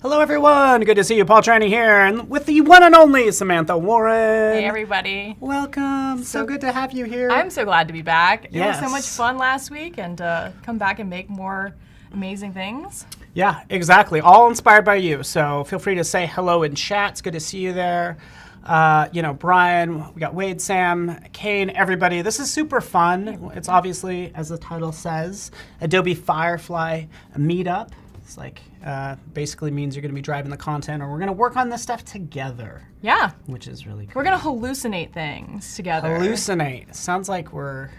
Hello, everyone. Good to see you. Paul Trani here, and with the one and only Samantha Warren. Hey, everybody. Welcome. So good to have you here. I'm so glad to be back. Yes. It was so much fun last week, and come back and make more amazing things. Yeah, exactly. All inspired by you. So feel free to say hello in chat. It's good to see you there. Brian, we got Wade, Sam, Kane, everybody. This is super fun. It's obviously, as the title says, Adobe Firefly Meetup. It's like basically means you're going to be driving the content, or we're going to work on this stuff together. Yeah. Which is really cool. We're going to hallucinate things together. Hallucinate. Sounds like we're...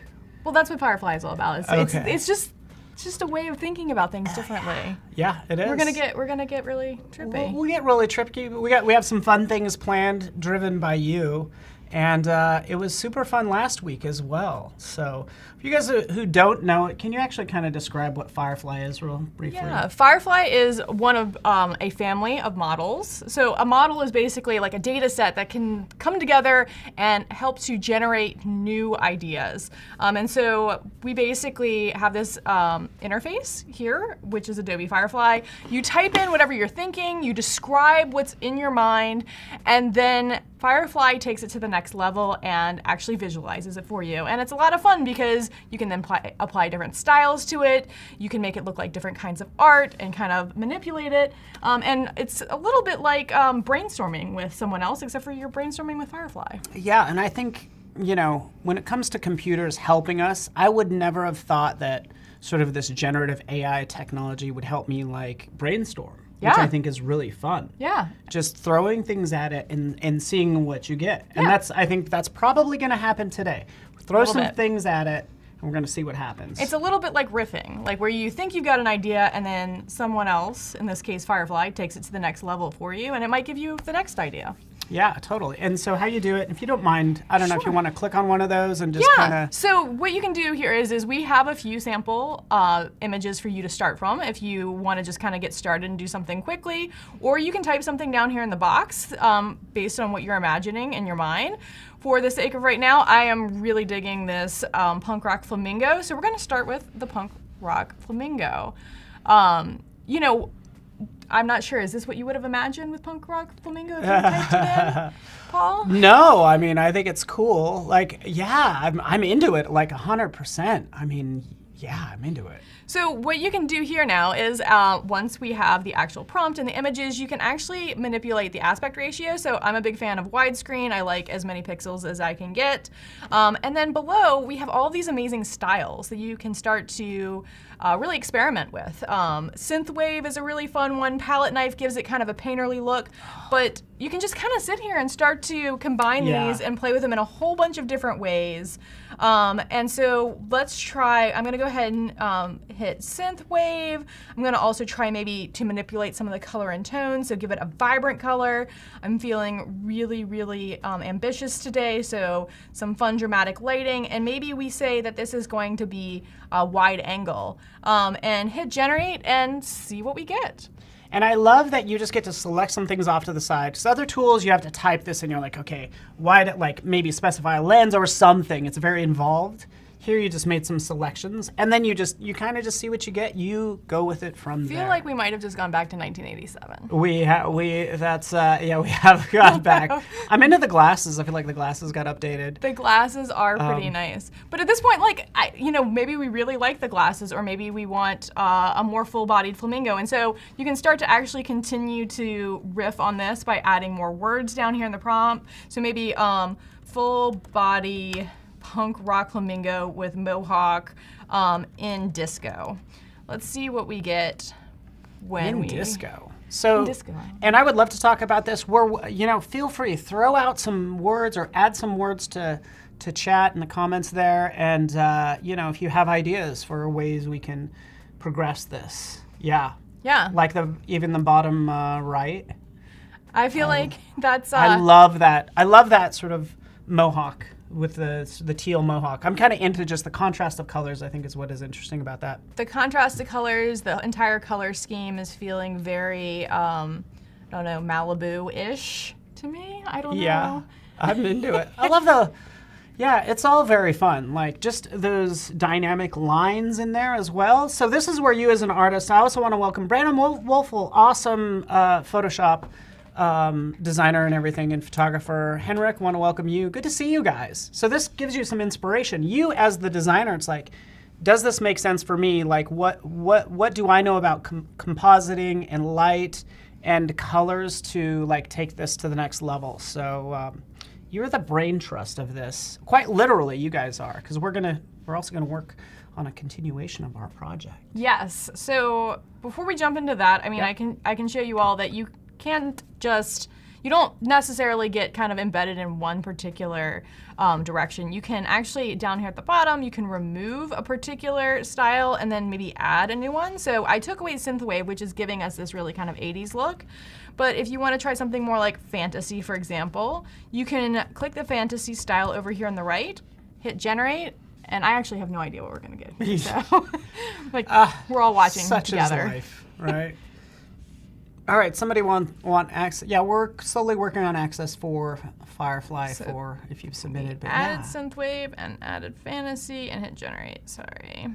Well, that's what Firefly is all about. It's just a way of thinking about things differently. Yeah, it is. We're gonna get really trippy. We'll get really trippy. We have some fun things planned, driven by you, and it was super fun last week as well. So, for you guys who don't know it, can you actually kind of describe what Firefly is, real briefly? Yeah, Firefly is one of a family of models. So a model is basically like a data set that can come together and help to generate new ideas. And so we basically have this interface here, which is Adobe Firefly. You type in whatever you're thinking, you describe what's in your mind, and then Firefly takes it to the next level and actually visualizes it for you. And it's a lot of fun because you can then apply different styles to it. You can make it look like different kinds of art and kind of manipulate it. And it's a little bit like brainstorming with someone else, except for you're brainstorming with Firefly. Yeah, and I think, when it comes to computers helping us, I would never have thought that sort of this generative AI technology would help me like brainstorm. Which I think is really fun. Yeah. Just throwing things at it and seeing what you get. And I think that's probably going to happen today. Throw some things at it, and we're going to see what happens. It's a little bit like riffing, like where you think you've got an idea, and then someone else, in this case Firefly, takes it to the next level for you, and it might give you the next idea. Yeah, totally. And so how you do it, if you don't mind, I don't know if you want to click on one of those and just kind of... So what you can do here is we have a few sample images for you to start from if you want to just kind of get started and do something quickly. Or you can type something down here in the box based on what you're imagining in your mind. For the sake of right now, I am really digging this punk rock flamingo. So we're going to start with the punk rock flamingo. I'm not sure. Is this what you would have imagined with punk rock flamingo if you typed it in, Paul? No, I mean, I think it's cool. Like, yeah, I'm into it like 100%. I mean, yeah, I'm into it. So what you can do here now is once we have the actual prompt and the images, you can actually manipulate the aspect ratio. So I'm a big fan of widescreen. I like as many pixels as I can get. And then below, we have all these amazing styles that you can start to really experiment with. Synthwave is a really fun one. Palette knife gives it kind of a painterly look. But you can just kind of sit here and start to combine these and play with them in a whole bunch of different ways. And so let's try, I'm going to go ahead and hit Synthwave. I'm going to also try maybe to manipulate some of the color and tone, so give it a vibrant color. I'm feeling really, really ambitious today, so some fun dramatic lighting, and maybe we say that this is going to be a wide angle. And hit generate and see what we get. And I love that you just get to select some things off to the side. Because other tools, you have to type this and you're like, okay, why, like maybe specify a lens or something. It's very involved. Here you just made some selections, and then you kind of just see what you get. You go with it from there. I feel like we might have just gone back to 1987. We have gone back. I'm into the glasses. I feel like the glasses got updated. The glasses are pretty nice, but at this point, like maybe we really like the glasses, or maybe we want a more full-bodied flamingo, and so you can start to actually continue to riff on this by adding more words down here in the prompt. So maybe full body punk rock flamingo with mohawk in disco. Let's see what we get when disco. So, in disco. And I would love to talk about this. Feel free, throw out some words or add some words to chat in the comments there. And if you have ideas for ways we can progress this, yeah. Like even the bottom right. I feel like that's. I love that. I love that sort of mohawk with the teal mohawk. I'm kind of into just the contrast of colors, I think, is what is interesting about that. The contrast of colors, the entire color scheme is feeling very, Malibu-ish to me. I don't know. Yeah, I'm into it. I love the Yeah, it's all very fun. Like just those dynamic lines in there as well. So this is where you as an artist, I also want to welcome Brandon Wolfel, awesome Photoshop designer and everything and photographer. Henrik, want to welcome you. Good to see you guys. So this gives you some inspiration. You as the designer, it's like, does this make sense for me? Like what do I know about compositing and light and colors to like take this to the next level? So you're the brain trust of this. Quite literally, you guys are, because we're also gonna work on a continuation of our project. Yes. So before we jump into that, I mean, I can show you all that you can't just, you don't necessarily get kind of embedded in one particular direction. You can actually, down here at the bottom, you can remove a particular style and then maybe add a new one. So I took away synthwave, which is giving us this really kind of 80s look. But if you want to try something more like fantasy, for example, you can click the fantasy style over here on the right, hit generate, and I actually have no idea what we're going to get here. So like, we're all watching together. Such is life, right? All right, somebody want access? Yeah, we're slowly working on access for Firefly for if you've submitted. But added synthwave and added fantasy and hit generate. Sorry.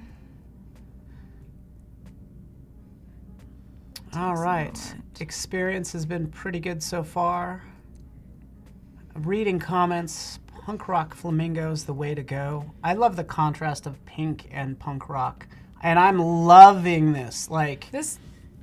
All right, experience has been pretty good so far. Reading comments, punk rock flamingo's the way to go. I love the contrast of pink and punk rock, and I'm loving this. Like this.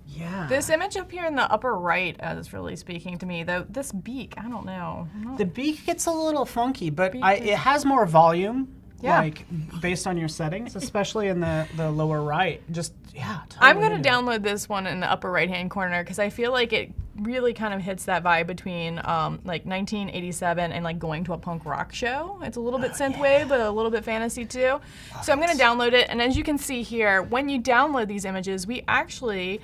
Yeah. This image up here in the upper right is really speaking to me, though. This beak, I don't know. The beak gets a little funky, but it has more volume, like based on your settings, especially in the lower right. Just, yeah. Totally. I'm going to download this one in the upper right-hand corner because I feel like it really kind of hits that vibe between like 1987 and like going to a punk rock show. It's a little bit synthwave, but a little bit fantasy too. So I'm going to download it, and as you can see here, when you download these images, we actually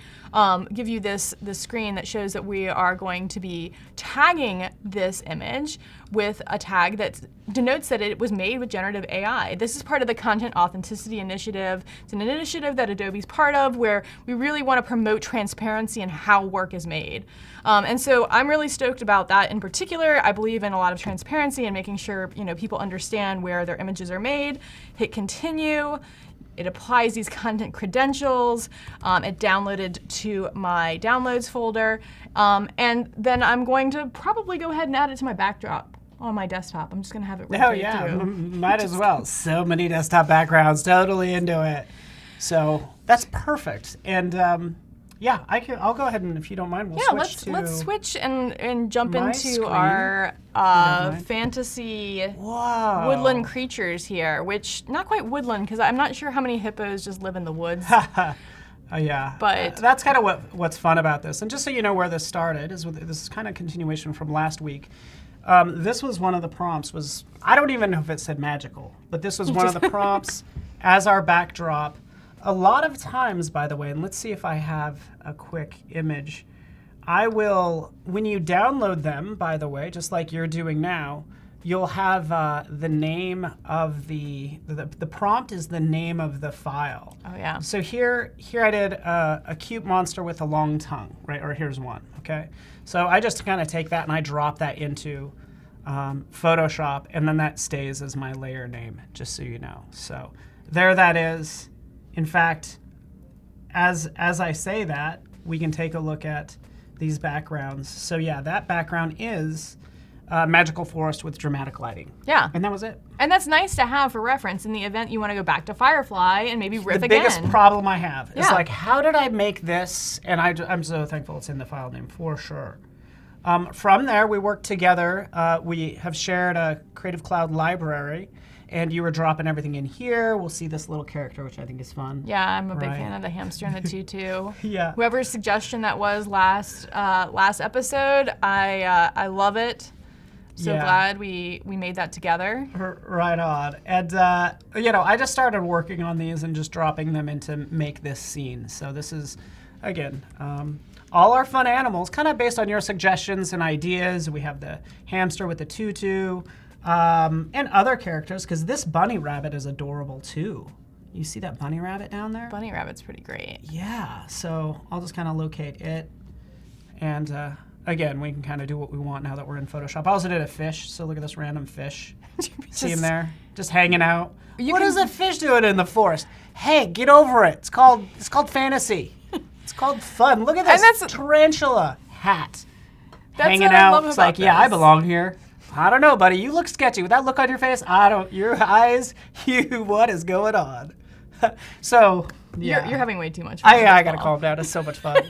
give you this screen that shows that we are going to be tagging this image with a tag that denotes that it was made with generative AI. This is part of the Content Authenticity Initiative. It's an initiative that Adobe's part of where we really want to promote transparency in how work is made. And so I'm really stoked about that in particular. I believe in a lot of transparency and making sure people understand where their images are made. Hit continue. It applies these content credentials. It downloaded to my downloads folder. And then I'm going to probably go ahead and add it to my backdrop on my desktop. I'm just going to have it rotate through. Might as well. So many desktop backgrounds, totally into it. So that's perfect. And yeah, I'll go ahead and, if you don't mind, let's switch and jump into screen, our fantasy woodland creatures here, which not quite woodland because I'm not sure how many hippos just live in the woods. Yeah, but that's kind of what's fun about this. And just so you know where this started, this is kind of continuation from last week. This was one of the prompts. I don't even know if it said magical, but this was one of the prompts as our backdrop. A lot of times, by the way, and let's see if I have a quick image. I will, when you download them, by the way, just like you're doing now, you'll have the name of the prompt is the name of the file. Oh yeah. So here I did a cute monster with a long tongue, right? Or here's one, okay? So I just kind of take that and I drop that into Photoshop, and then that stays as my layer name, just so you know. So there that is. In fact, as I say that, we can take a look at these backgrounds. So yeah, that background is magical forest with dramatic lighting. Yeah. And that was it. And that's nice to have for reference in the event you want to go back to Firefly and maybe riff again. The biggest problem I have is like, how did I make this? And I'm so thankful it's in the file name, for sure. From there, we worked together. We have shared a Creative Cloud library. And you were dropping everything in here. We'll see this little character, which I think is fun. Yeah, I'm a big fan of the hamster and the tutu. Yeah. Whoever's suggestion that was last episode, I love it. So glad we made that together. Right on. And I just started working on these and just dropping them in to make this scene. So this is, again, all our fun animals, kind of based on your suggestions and ideas. We have the hamster with the tutu. And other characters, because this bunny rabbit is adorable too. You see that bunny rabbit down there? Bunny rabbit's pretty great. Yeah, so I'll just kind of locate it. And again, we can kind of do what we want now that we're in Photoshop. I also did a fish, so look at this random fish. See him there, just hanging out. What is a fish doing in the forest? Hey, get over it. It's called fantasy. It's called fun. Look at this tarantula hat. Hanging out. It's like, yeah, I belong here. I don't know, buddy. You look sketchy. With that look on your face, your eyes, what is going on? So, yeah. You're having way too much fun. I gotta calm down. It's so much fun.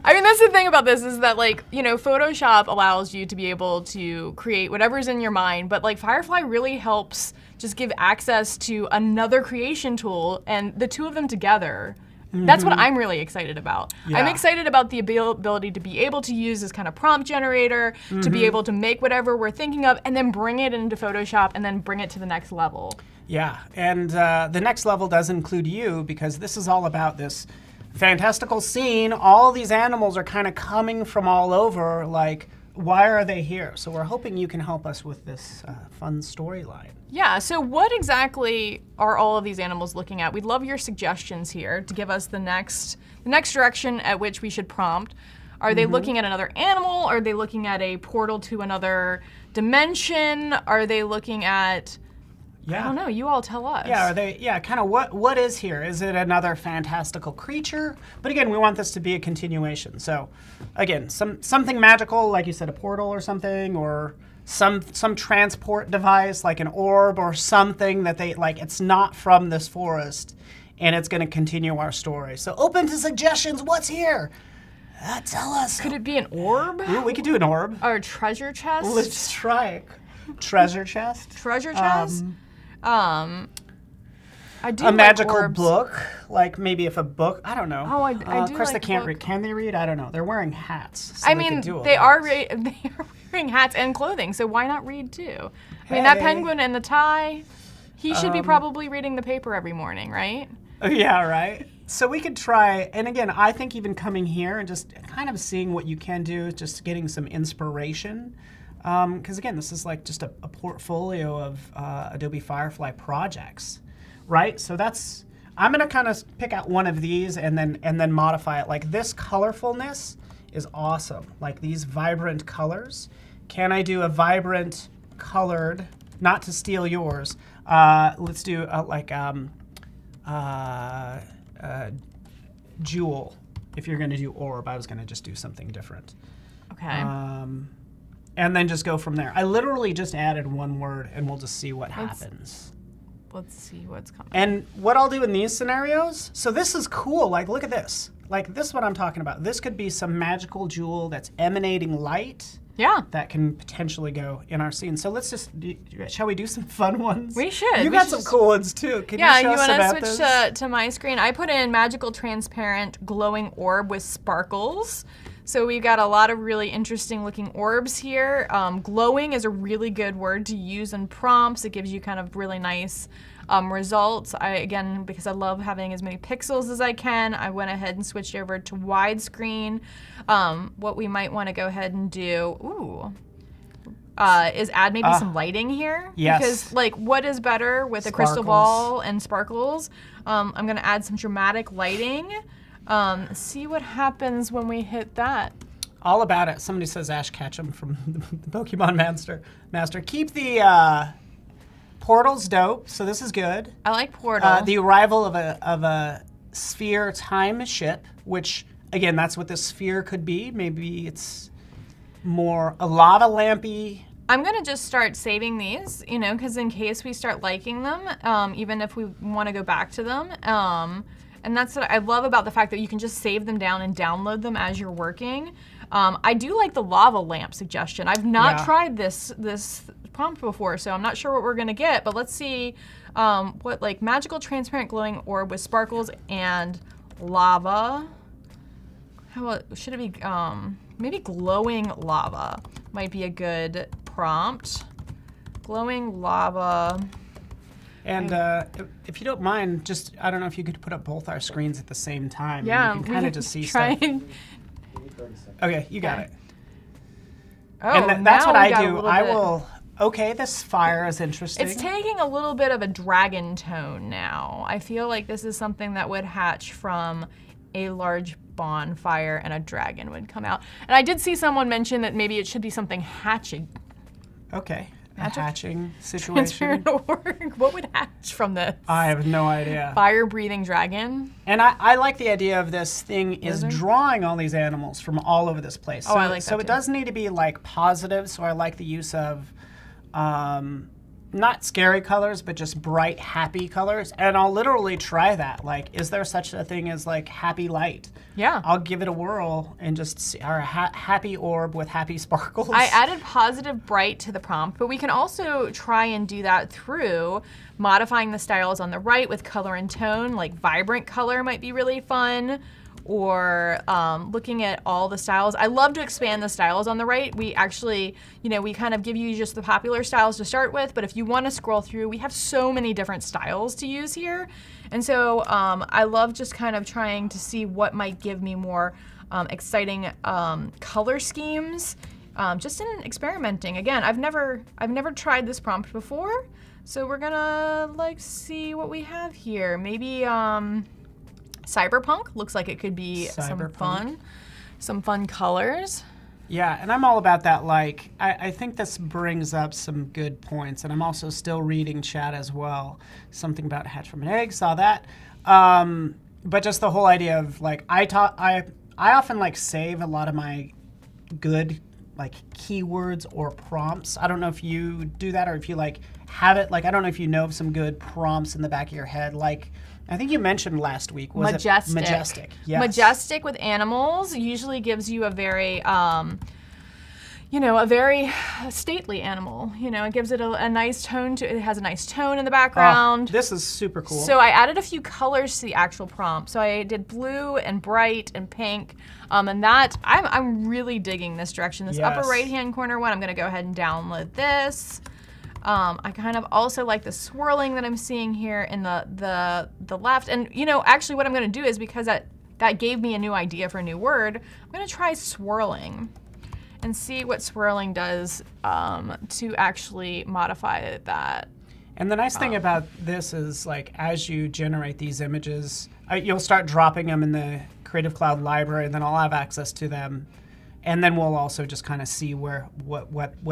I mean, that's the thing about this is that, like, you know, Photoshop allows you to be able to create whatever's in your mind, but like Firefly really helps just give access to another creation tool, and the two of them together. That's what I'm really excited about. Yeah. I'm excited about the ability to be able to use this kind of prompt generator, to be able to make whatever we're thinking of, and then bring it into Photoshop, and then bring it to the next level. Yeah, and the next level does include you, because this is all about this fantastical scene. All these animals are kind of coming from all over, like, why are they here? So we're hoping you can help us with this fun storyline. Yeah, so what exactly are all of these animals looking at? We'd love your suggestions here to give us the next direction at which we should prompt. Are they looking at another animal? Are they looking at a portal to another dimension? Are they looking at, I don't know, you all tell us. Yeah, are they, kind of what is here? Is it another fantastical creature? But again, we want this to be a continuation. So again, something magical, like you said, a portal or something, or some transport device like an orb or something that they, like, it's not from this forest and it's gonna continue our story. So open to suggestions, what's here? Tell us. Could it be an orb? Ooh, we could do an orb. Or a treasure chest? Let's try it. Treasure chest? Treasure chest? I do a magical orbs. book, like maybe if a book, I don't know. Oh, I do. Of course, like they can't book. read. Can they read? I don't know. They're wearing hats. So I mean, they are wearing hats and clothing, so why not read too? I mean, that penguin and the tie, he should be probably reading the paper every morning, right? Yeah, right. So we could try, and again, I think even coming here and just kind of seeing what you can do, just getting some inspiration. Because again, this is like just a portfolio of Adobe Firefly projects, right? So I'm gonna kind of pick out one of these and then modify it. Like this colorfulness is awesome. Like these vibrant colors. Can I do a vibrant colored, not to steal yours, let's do jewel. If you're gonna do orb, I was gonna just do something different. Okay. And then just go from there. I literally just added one word, and we'll just see what happens. Let's see what's coming. And what I'll do in these scenarios, so this is cool. Like, look at this. Like, this is what I'm talking about. This could be some magical jewel that's emanating light. Yeah. That can potentially go in our scene. So let's just, shall we do some fun ones? We should. You got some cool ones, too. Can you show want Samantha's? to switch to my screen? I put in magical, transparent, glowing orb with sparkles. So we've got a lot of really interesting looking orbs here. Glowing is a really good word to use in prompts. It gives you kind of really nice results. Again, because I love having as many pixels as I can, I went ahead and switched over to widescreen. What we might want to go ahead and do, is add maybe some lighting here. Yes. Because, like, what is better with a crystal ball and sparkles? I'm gonna add some dramatic lighting. See what happens when we hit that. All about it. Somebody says Ash Ketchum from the Pokemon Master. Keep the portals dope, so this is good. I like portal. The arrival of a sphere time ship, which, again, that's what the sphere could be. Maybe it's more a lava lampy. I'm gonna just start saving these, because in case we start liking them, even if we want to go back to them. And that's what I love about the fact that you can just save them down and download them as you're working. I do like the lava lamp suggestion. I've not tried this prompt before, so I'm not sure what we're gonna get, but let's see what, like, magical, transparent, glowing orb with sparkles and lava. Should it be, maybe glowing lava might be a good prompt. Glowing lava. And if you don't mind, just, I don't know if you could put up both our screens at the same time. Yeah, and you can kind of just see try stuff. Okay, you got it. Oh, and that's now what we I got a do. little I bit. will, okay, this fire is interesting. It's taking a little bit of a dragon tone now. I feel like this is something that would hatch from a large bonfire and a dragon would come out. And I did see someone mention that maybe it should be something hatching. Okay. A Magic? hatching situation. Transparent orc. What would hatch from this? I have no idea. Fire-breathing dragon. And I like the idea of this thing is Lizard? drawing all these animals from all over this place. Oh, I like that So it too. does need to be like positive. So I like the use of not scary colors, but just bright, happy colors. And I'll literally try that. Like, is there such a thing as like happy light? Yeah. I'll give it a whirl and just see our happy orb with happy sparkles. I added positive bright to the prompt, but we can also try and do that through modifying the styles on the right with color and tone, like vibrant color might be really fun, or looking at all the styles. I love to expand the styles on the right. We actually, we kind of give you just the popular styles to start with, but if you want to scroll through, we have so many different styles to use here. And so I love just kind of trying to see what might give me more exciting color schemes, just in experimenting. Again, I've never tried this prompt before, so we're gonna see what we have here. Maybe Cyberpunk looks like it could be some fun colors. Yeah, and I'm all about that. Like, I think this brings up some good points, and I'm also still reading chat as well. Something about hatch from an egg, saw that. But just the whole idea of like, I often like save a lot of my good like keywords or prompts. I don't know if you do that or if you like have it. Like, I don't know if you know of some good prompts in the back of your head, like. I think you mentioned last week. Was Majestic. It Majestic? Yes. Majestic with animals usually gives you a very, a very stately animal. It gives it a nice tone it has a nice tone in the background. This is super cool. So I added a few colors to the actual prompt. So I did blue and bright and pink, and that I'm really digging this direction. This upper right-hand corner one, I'm going to go ahead and download this. I kind of also like the swirling that I'm seeing here in the left. And actually what I'm gonna do is, because that gave me a new idea for a new word, I'm gonna try swirling and see what swirling does to actually modify that. And the nice thing about this is, like, as you generate these images, you'll start dropping them in the Creative Cloud library, and then I'll have access to them. And then we'll also just kind of see what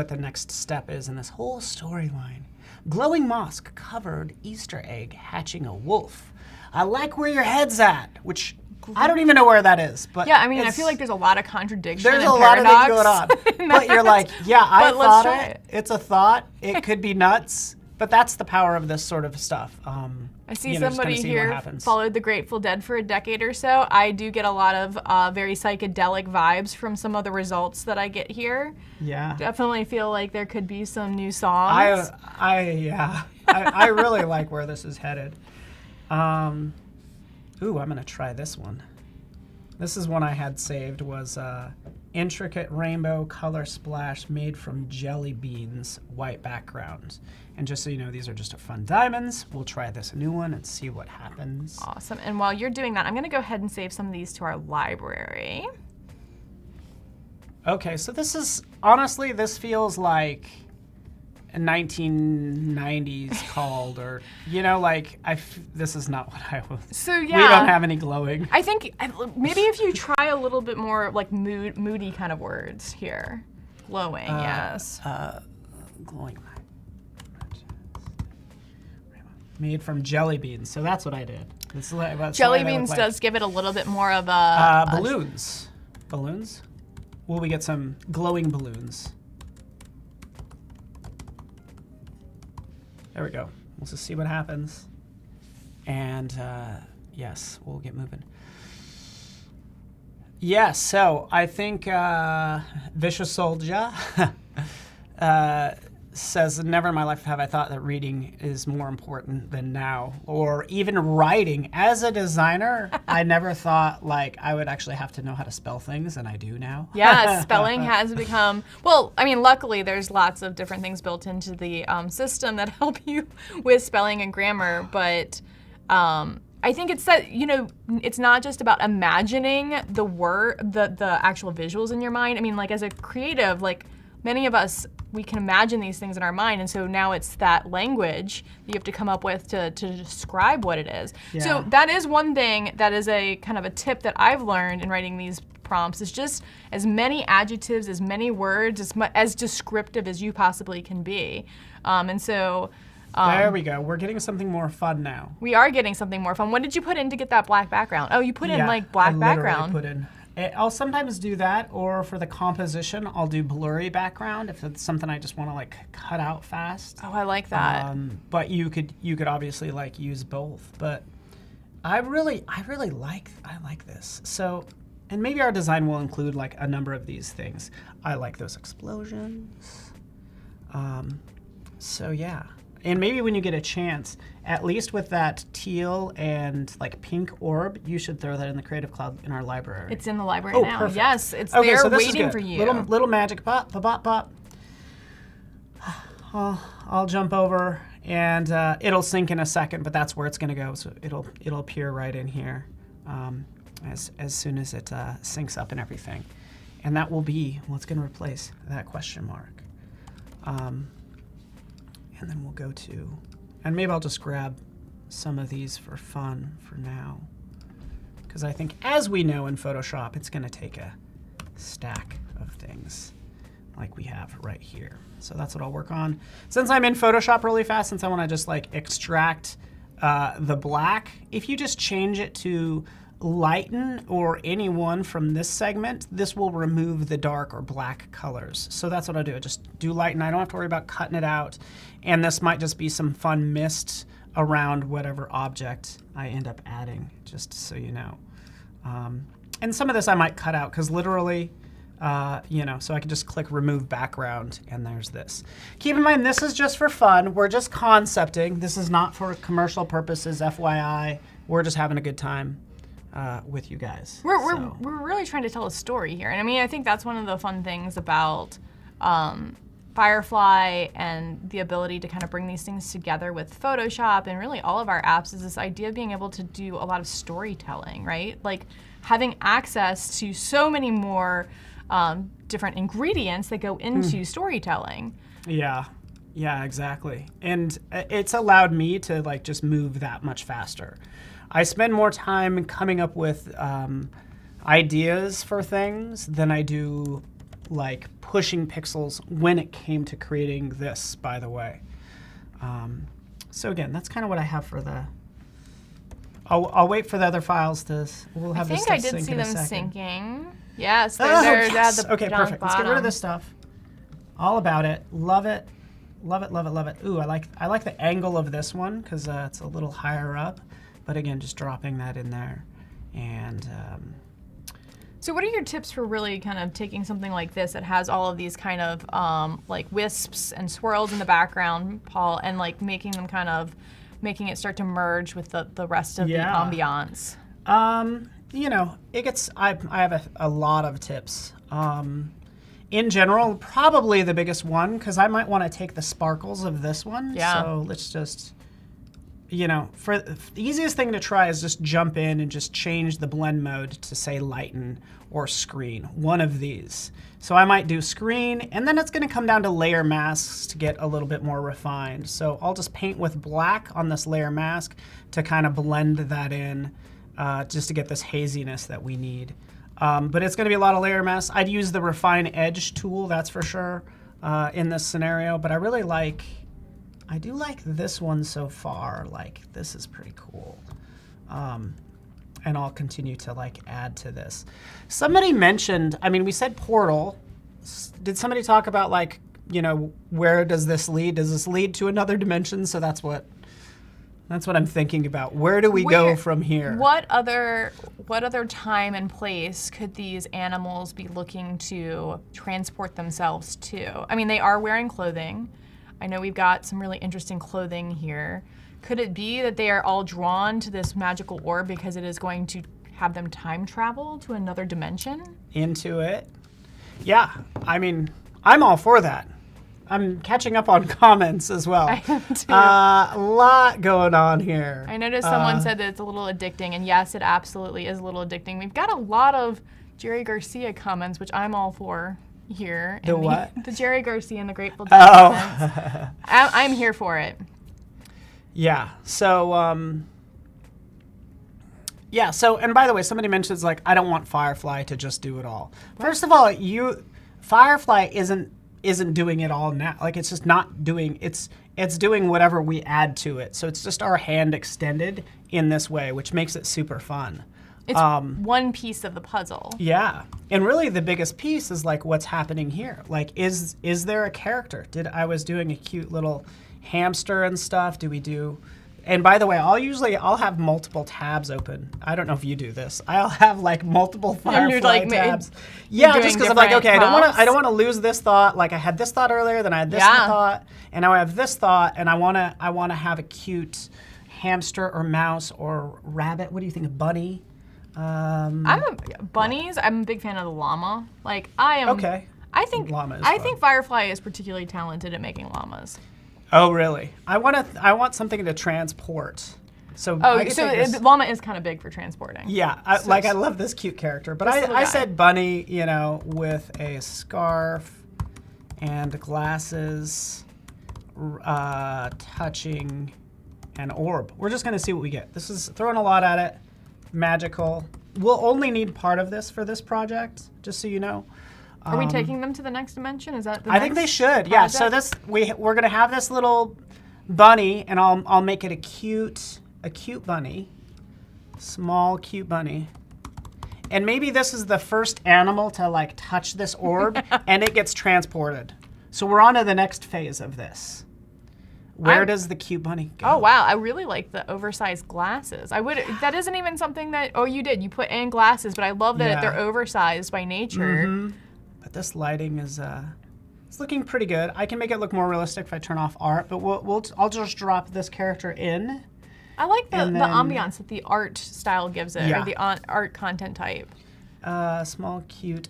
the next step is in this whole storyline. Glowing mosque covered Easter egg hatching a wolf. I like where your head's at, which I don't even know where that is. But yeah, I mean, I feel like there's a lot of contradiction. There's and a lot of things going paradox on. But you're like, yeah, I But let's thought try it. it. It's a thought. It could be nuts. But that's the power of this sort of stuff. I see just somebody kinda see here what happens. followed the Grateful Dead for a decade or so. I do get a lot of very psychedelic vibes from some of the results that I get here. Yeah. Definitely feel like there could be some new songs. I really like where this is headed. Ooh, I'm gonna try this one. This is one I had saved, was intricate rainbow color splash made from jelly beans, white background. And just so you know, these are just fun diamonds. We'll try this new one and see what happens. Awesome. And while you're doing that, I'm gonna go ahead and save some of these to our library. Okay, so this is, honestly, this feels like a 1990s called, or, this is not what I was. So yeah. We don't have any glowing. I think maybe if you try a little bit more like moody kind of words here. Glowing, yes. Glowing. Made from jelly beans, so that's what I did. Jelly beans does give it a little bit more of a... balloons. Balloons? Will we get some glowing balloons? There we go. We'll just see what happens. And yes, we'll get moving. Yes, so I think Vicious Soldier says, never in my life have I thought that reading is more important than now, or even writing. As a designer, I never thought like I would actually have to know how to spell things, and I do now. Yeah, spelling has become, well, I mean, luckily there's lots of different things built into the system that help you with spelling and grammar, but I think it's that, it's not just about imagining the actual visuals in your mind. I mean, like as a creative, like many of us we can imagine these things in our mind, and so now it's that language that you have to come up with to describe what it is. Yeah. So that is one thing that is a kind of a tip that I've learned in writing these prompts, is just as many adjectives, as many words, as descriptive as you possibly can be. And so there we go. We're getting something more fun now. we are getting something more fun. What did you put in to get that black background? Oh, you put in like black I background. Put in. I'll sometimes do that, or for the composition, I'll do blurry background if it's something I just want to like cut out fast. Oh, I like that. But you could obviously like use both. But I really like this. So, and maybe our design will include like a number of these things. I like those explosions. So yeah. And maybe when you get a chance, at least with that teal and like pink orb, you should throw that in the Creative Cloud in our library. It's in the library now. Perfect. Yes, it's Okay, there so this is waiting good. for you. Little magic pop, pop, pop, pop. I'll jump over and it'll sync in a second, but that's where it's gonna go. So it'll appear right in here as soon as it syncs up and everything. And that will be what's gonna replace that question mark. And then we'll go to, and maybe I'll just grab some of these for fun for now. Because I think, as we know in Photoshop, it's going to take a stack of things like we have right here. So that's what I'll work on. Since I'm in Photoshop really fast, since I want to just like extract the black, if you just change it to lighten or any one from this segment, this will remove the dark or black colors. So that's what I'll do. I just do lighten. I don't have to worry about cutting it out. And this might just be some fun mist around whatever object I end up adding, just so you know. And some of this I might cut out because literally, so I can just click remove background and there's this. Keep in mind, this is just for fun. We're just concepting. This is not for commercial purposes, FYI. We're just having a good time with you guys. We're really trying to tell a story here. And I mean, I think that's one of the fun things about Firefly and the ability to kind of bring these things together with Photoshop and really all of our apps, is this idea of being able to do a lot of storytelling, right? Like having access to so many more different ingredients that go into storytelling. Yeah, exactly. And it's allowed me to like just move that much faster. I spend more time coming up with ideas for things than I do like pushing pixels when it came to creating this, by the way. So again, that's kind of what I have for the, I'll wait for the other files to, we'll have I this think stuff I did sync see in a them second. syncing. Yes, Yes! the Okay, down perfect. Let's get rid of bottom. this stuff. All about it. Love it. Love it, love it, love it. Ooh, I like the angle of this one because it's a little higher up. But again, just dropping that in there. And so what are your tips for really kind of taking something like this that has all of these kind of like wisps and swirls in the background, Paul, and like making it start to merge with the rest of the ambiance? I have a lot of tips. In general, probably the biggest one, because I might want to take the sparkles of this one. Yeah. So let's just, for the easiest thing to try is just jump in and just change the blend mode to say lighten or screen, one of these. So I might do screen, and then it's going to come down to layer masks to get a little bit more refined. So I'll just paint with black on this layer mask to kind of blend that in, just to get this haziness that we need. But it's going to be a lot of layer masks. I'd use the refine edge tool, that's for sure, in this scenario. But I do like this one so far. Like, this is pretty cool. And I'll continue to like add to this. Somebody mentioned, we said portal. Did somebody talk about like, where does this lead? Does this lead to another dimension? So that's what I'm thinking about. Where do we go from here? What other time and place could these animals be looking to transport themselves to? They are wearing clothing. I know we've got some really interesting clothing here. Could it be that they are all drawn to this magical orb because it is going to have them time travel to another dimension? Into it? Yeah, I'm all for that. I'm catching up on comments as well. I am too. A lot going on here. I noticed someone said that it's a little addicting, and yes, it absolutely is a little addicting. We've got a lot of Jerry Garcia comments, which I'm all for. here. The what? The Jerry Garcia and the Grateful Dead. Oh. I'm here for it. Yeah. So, yeah. So, and by the way, somebody mentions like, I don't want Firefly to just do it all. First of all, Firefly isn't doing it all now. Like, it's just not doing. It's doing whatever we add to it. So it's just our hand extended in this way, which makes it super fun. It's one piece of the puzzle. Yeah. And really the biggest piece is like what's happening here. Like, is there a character? I was doing a cute little hamster and stuff. And by the way, I'll have multiple tabs open. I don't know if you do this. I'll have like multiple Firefly tabs. Yeah, just because I'm like, okay, I don't want to lose this thought. Like I had this thought earlier, then I had this thought, and now I have this thought, and I want to have a cute hamster or mouse or rabbit. What do you think of bunny? Bunnies. I'm a big fan of the llama. Like I am. Okay. I think llama is fun. think Firefly is particularly talented at making llamas. Oh, really? I want something to transport. So llama is kind of big for transporting. Yeah, I love this cute character, but I said bunny, with a scarf and glasses, touching an orb. We're just gonna see what we get. This is throwing a lot at it. Magical. We'll only need part of this for this project, just so you know. Are we taking them to the next dimension? Is that the I think they should. Yeah. So we're gonna have this little bunny, and I'll make it a cute bunny, small cute bunny, and maybe this is the first animal to like touch this orb, and it gets transported. So we're on to the next phase of this. Where does the cute bunny go? Oh wow, I really like the oversized glasses. That isn't even something that you put in glasses, but I love that they're oversized by nature. Mm-hmm. But this lighting is it's looking pretty good. I can make it look more realistic if I turn off art, but I'll just drop this character in. I like the ambiance that the art style gives it, or the art content type. Small, cute,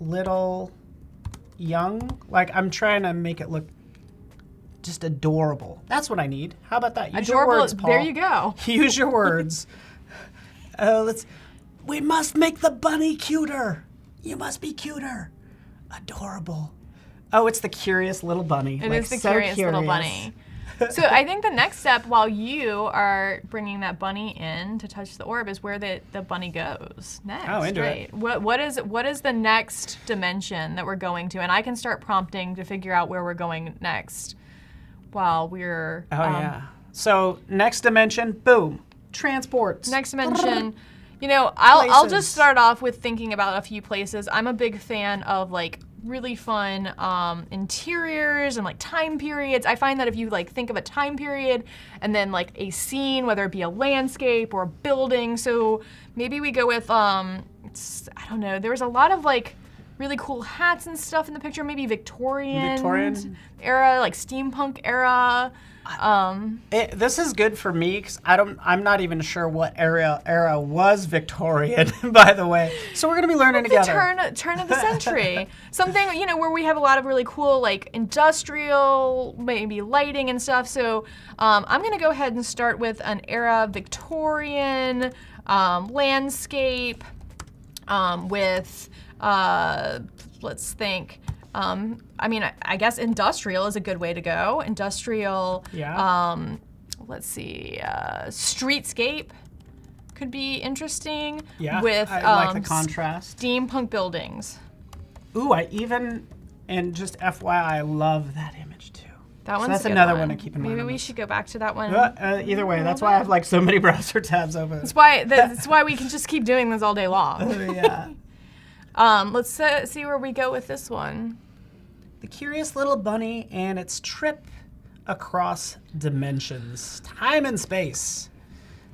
little, young. Like I'm trying to make it look just adorable. That's what I need. How about that? Use adorable. Your words, Paul. There you go. Use your words. We must make the bunny cuter. You must be cuter. Adorable. Oh, it's the curious little bunny. It is the curious little bunny. So I think the next step, while you are bringing that bunny in to touch the orb, is where the bunny goes next. Oh, into right? it. What is the next dimension that we're going to? And I can start prompting to figure out where we're going next while we're... So next dimension, boom, transports. Next dimension... I'll just start off with thinking about a few places. I'm a big fan of like really fun interiors and like time periods. I find that if you like think of a time period and then like a scene, whether it be a landscape or a building, so maybe we go with I don't know. There was a lot of like really cool hats and stuff in the picture. Maybe Victorian era, like steampunk era. This is good for me because I'm not even sure what era was Victorian, by the way. So we're gonna be learning together. Turn of the century, something where we have a lot of really cool like industrial, maybe lighting and stuff. So I'm gonna go ahead and start with an era Victorian landscape with let's think. I guess industrial is a good way to go. Industrial, let's see, streetscape could be interesting. Yeah, with I like the contrast. Steampunk buildings. Ooh, and just FYI, I love that image too. That's another one to keep in mind. Maybe we should go back to that one. Either way, that's why I have like so many browser tabs open. That's why we can just keep doing this all day long. Yeah. Let's see where we go with this one. The curious little bunny and its trip across dimensions, time and space.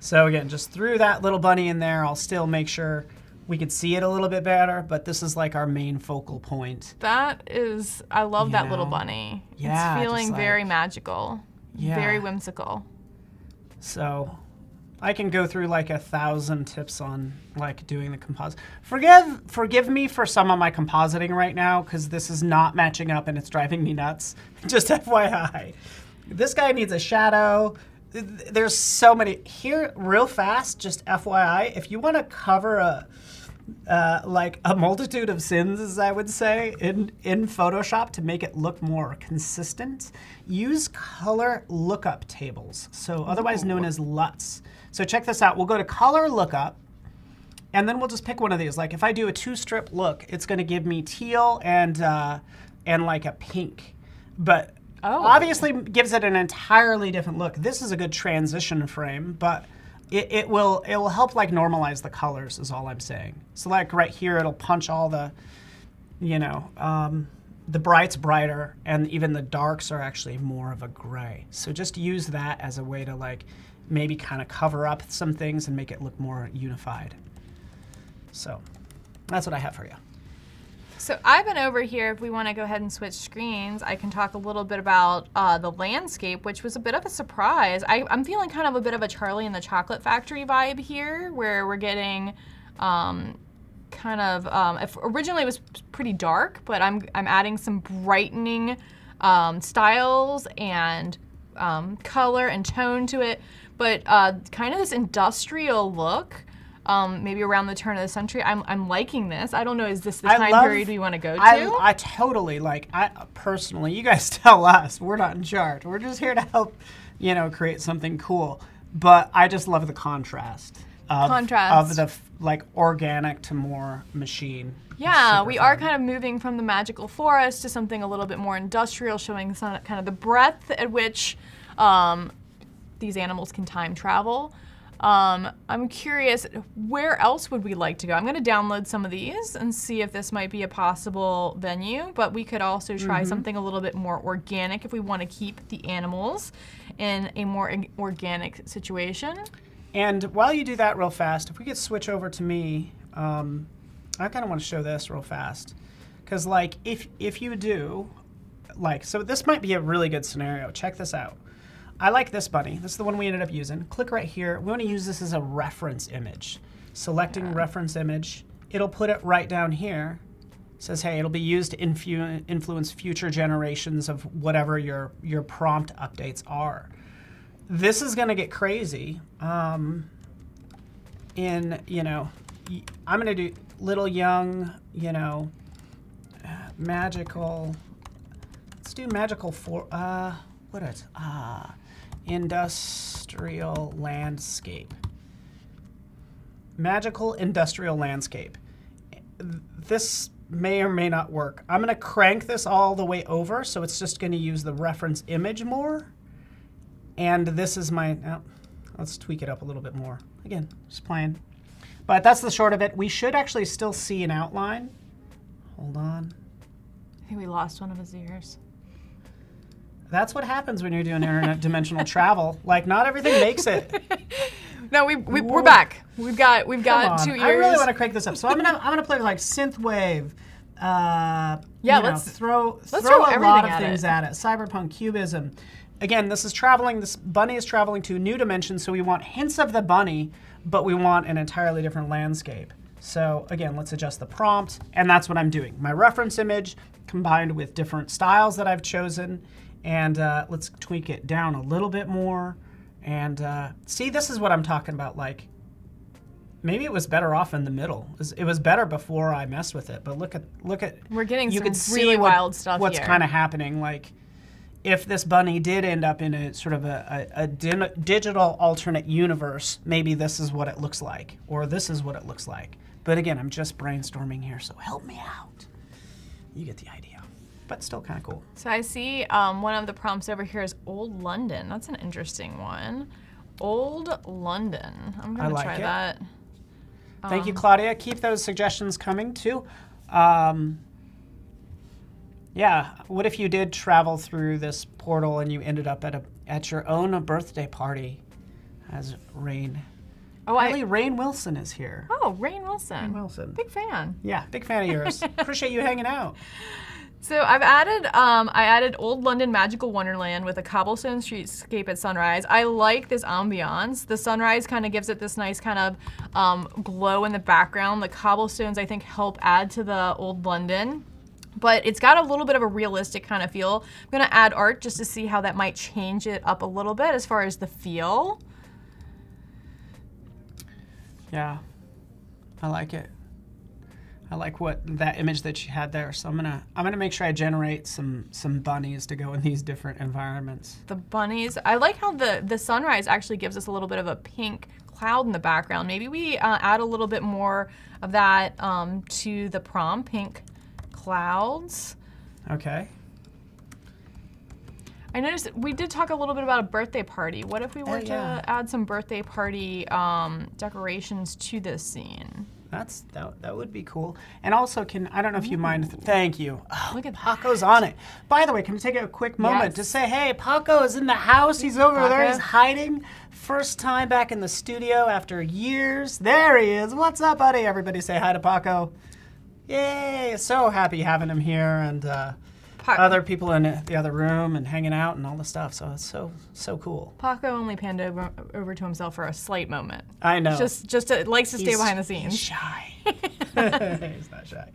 So again, just threw that little bunny in there. I'll still make sure we could see it a little bit better, but this is like our main focal point. I love that little bunny. Yeah, it's feeling very magical, very whimsical. So I can go through like 1,000 tips on like doing the composite. Forgive me for some of my compositing right now because this is not matching up and it's driving me nuts. Just FYI. This guy needs a shadow. There's so many. Here, real fast, just FYI, if you want to cover like a multitude of sins, as I would say, in Photoshop to make it look more consistent. Use color lookup tables, so otherwise known as LUTs. So check this out. We'll go to color lookup, and then we'll just pick one of these. Like if I do a 2-strip look, it's going to give me teal and like a pink, but obviously gives it an entirely different look. This is a good transition frame, but it will help like normalize the colors is all I'm saying. So like right here, it'll punch all the, the brights brighter, and even the darks are actually more of a gray. So just use that as a way to like maybe kind of cover up some things and make it look more unified. So that's what I have for you. So I've been over here, if we want to go ahead and switch screens, I can talk a little bit about the landscape, which was a bit of a surprise. I'm feeling kind of a bit of a Charlie and the Chocolate Factory vibe here, where we're getting originally it was pretty dark, but I'm adding some brightening styles and color and tone to it, but kind of this industrial look. Maybe around the turn of the century. I'm liking this. I don't know, is this the time period we want to go to? I totally like, personally, you guys tell us, we're not in charge. We're just here to help, create something cool. But I just love the contrast of the like organic to more machine. Yeah, we are kind of moving from the magical forest to something a little bit more industrial, showing some, kind of the breadth at which these animals can time travel. I'm curious, where else would we like to go? I'm going to download some of these and see if this might be a possible venue, but we could also try something a little bit more organic if we want to keep the animals in a more organic situation. And while you do that real fast, if we could switch over to me, I kind of want to show this real fast. Because like, if you do, like, so this might be a really good scenario. Check this out. I like this bunny. This is the one we ended up using. Click right here. We want to use this as a reference image. Selecting reference image. It'll put it right down here. It says, hey, it'll be used to influence future generations of whatever your prompt updates are. This is going to get crazy. I'm going to do little young, magical. Let's do magical industrial landscape. Magical industrial landscape. This may or may not work. I'm going to crank this all the way over, so it's just going to use the reference image more. And this is my, let's tweak it up a little bit more. Again, just playing. But that's the short of it. We should actually still see an outline. Hold on. I think we lost one of his ears. That's what happens when you're doing interdimensional travel. Like, not everything makes it. No, we're back. We've got 2 ears. I really want to crank this up. So I'm gonna play with like synthwave. Let's throw a lot of things at it. Cyberpunk, cubism. Again, this is traveling. This bunny is traveling to a new dimension. So we want hints of the bunny, but we want an entirely different landscape. So again, let's adjust the prompt, and that's what I'm doing. My reference image combined with different styles that I've chosen. And let's tweak it down a little bit more. And see, this is what I'm talking about. Like, maybe it was better off in the middle. It was better before I messed with it. But look at. We're getting you some really wild stuff what's here. kind of happening. Like, if this bunny did end up in a sort of a digital alternate universe, maybe this is what it looks like, or this is what it looks like. But again, I'm just brainstorming here, so help me out. You get the idea. But still kind of cool. So I see one of the prompts over here is Old London. That's an interesting one. Old London. I'm going to try that. Thank you, Claudia. Keep those suggestions coming, too. Yeah, what if you did travel through this portal and you ended up at your own birthday party as Rain? Rain Wilson is here. Oh, Rain Wilson. Rain Wilson. Big fan. Yeah, big fan of yours. Appreciate you hanging out. So I've added, I added Old London Magical Wonderland with a cobblestone streetscape at sunrise. I like this ambiance. The sunrise kind of gives it this nice kind of glow in the background. The cobblestones, I think, help add to the Old London. But it's got a little bit of a realistic kind of feel. I'm gonna add art just to see how that might change it up a little bit as far as the feel. Yeah, I like it. I like what that image that you had there. So I'm gonna make sure I generate some bunnies to go in these different environments. The bunnies. I like how the sunrise actually gives us a little bit of a pink cloud in the background. Maybe we add a little bit more of that to the prompt, pink clouds. Okay. I noticed we did talk a little bit about a birthday party. What if we were to add some birthday party decorations to this scene? That would be cool. And also, I don't know if you mind. Thank you. Oh, Look at Paco's on it. By the way, can we take a quick moment to say, hey, Paco is in the house. He's over there. He's hiding. First time back in the studio after years. There he is. What's up, buddy? Everybody say hi to Paco. Yay! So happy having him here, and other people in the other room and hanging out and all the stuff. So it's so cool. Paco only panned over to himself for a slight moment. I know. Likes to stay behind the scenes. He's shy. He's not shy.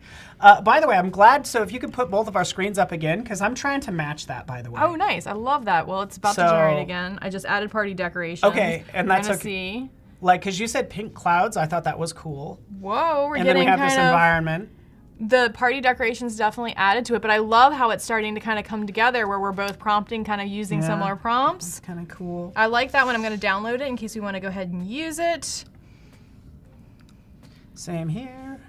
By the way, I'm glad. So if you could put both of our screens up again, because I'm trying to match that. By the way. Oh, nice. I love that. Well, it's about to generate again. I just added party decorations. Okay, and that's okay. See. Like, because you said pink clouds, I thought that was cool. Whoa, and then we have this environment. The party decorations definitely added to it, but I love how it's starting to kind of come together where we're both prompting, kind of using similar prompts. That's kind of cool. I like that one. I'm going to download it in case we want to go ahead and use it. Same here.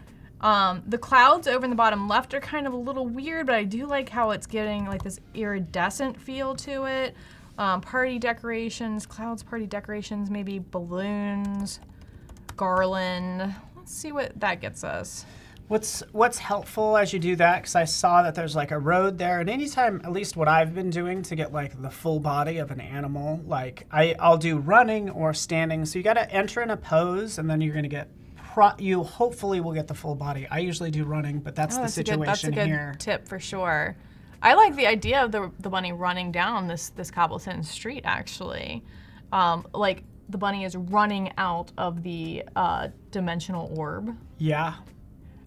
The clouds over in the bottom left are kind of a little weird, but I do like how it's getting like this iridescent feel to it. Party decorations, clouds, party decorations, maybe balloons, garland. Let's see what that gets us. What's helpful as you do that, because I saw that there's like a road there, and anytime, at least what I've been doing to get like the full body of an animal, like I'll do running or standing. So you got to enter in a pose, and then you're going to get, you hopefully will get the full body. I usually do running, but that's the situation that's a good here. Tip for sure. I like the idea of the bunny running down this cobblestone street actually. Like the bunny is running out of the dimensional orb. Yeah.